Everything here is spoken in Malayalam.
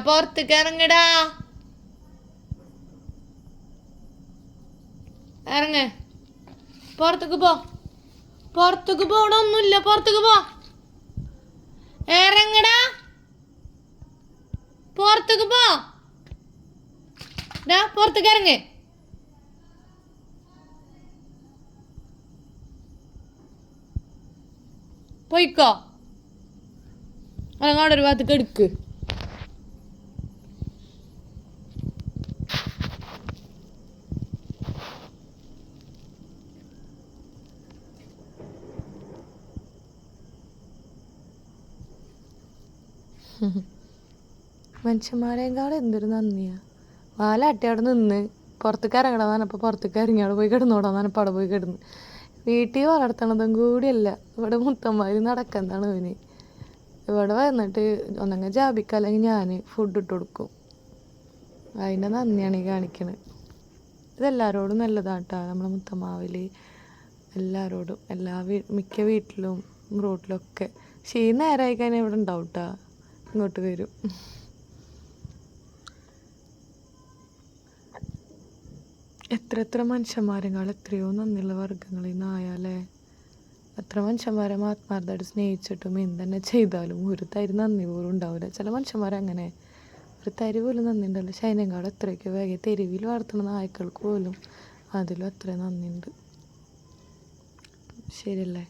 പുറത്തേക്ക് ഇറങ്ങടാ, ഇറങ്ങ്. പുറത്തേക്ക് പോ, പുറത്തേക്ക് പോണൊന്നുമില്ല, പുറത്തേക്ക് പോ, ഇറങ്ങടാ, പുറത്തേക്ക് പോ, പുറത്തേക്ക് ഇറങ്ങ്. പോയിക്കോ, അങ്ങോട്ട് ഒരു ഭാഗത്തേക്ക് എടുക്ക്. മനുഷ്യന്മാരെക്കാളും എന്തൊരു നന്ദിയാ. വാലാട്ടി അവിടെ നിന്ന് പുറത്തേക്ക് ഇറങ്ങണമെന്ന് പറഞ്ഞപ്പോൾ പുറത്തേക്ക് ഇറങ്ങി അവിടെ പോയി കിടന്നോടാന്ന് പറഞ്ഞപ്പോൾ അവിടെ പോയി കിടന്ന്. വീട്ടിൽ വളർത്തണതും കൂടിയല്ല, ഇവിടെ മുത്തന്മാർ നടക്കുന്നതാണ് അവന്. ഇവിടെ വന്നിട്ട് ഒന്നെങ്കിൽ ജാബിക്ക അല്ലെങ്കിൽ ഞാൻ ഫുഡ് ഇട്ട് കൊടുക്കും. അതിൻ്റെ നന്ദിയാണ് ഈ കാണിക്കണത്. ഇതെല്ലാവരോടും നല്ലതാട്ടാ നമ്മളെ മുത്തമ്മാവിൽ, എല്ലാവരോടും, മിക്ക വീട്ടിലും റോട്ടിലൊക്കെ. പക്ഷേ ഈ നേരമായി കഴിഞ്ഞാൽ ഇവിടെ ഉണ്ടാവും കേട്ടാ, ഇങ്ങോട്ട് വരും. എത്ര മനുഷ്യന്മാരെക്കാൾ എത്രയോ നന്ദിയുള്ള വർഗ്ഗങ്ങൾ ഈ നായാലേ. എത്ര മനുഷ്യന്മാരെ ആത്മാർത്ഥമായിട്ട് സ്നേഹിച്ചിട്ടും എന്തെന്നെ ചെയ്താലും ഒരു തരി നന്ദി പോലും ഉണ്ടാവില്ല. ചില മനുഷ്യന്മാരങ്ങനെ ഒരു തരി പോലും നന്ദി ഉണ്ടാവില്ല. പക്ഷെ അതിനേക്കാൾ എത്രയൊക്കെ വേഗം തെരുവിൽ വളർത്തുന്ന നായ്ക്കൾക്ക് പോലും അതിലും അത്ര നന്ദിയുണ്ട്. ശരിയല്ലേ?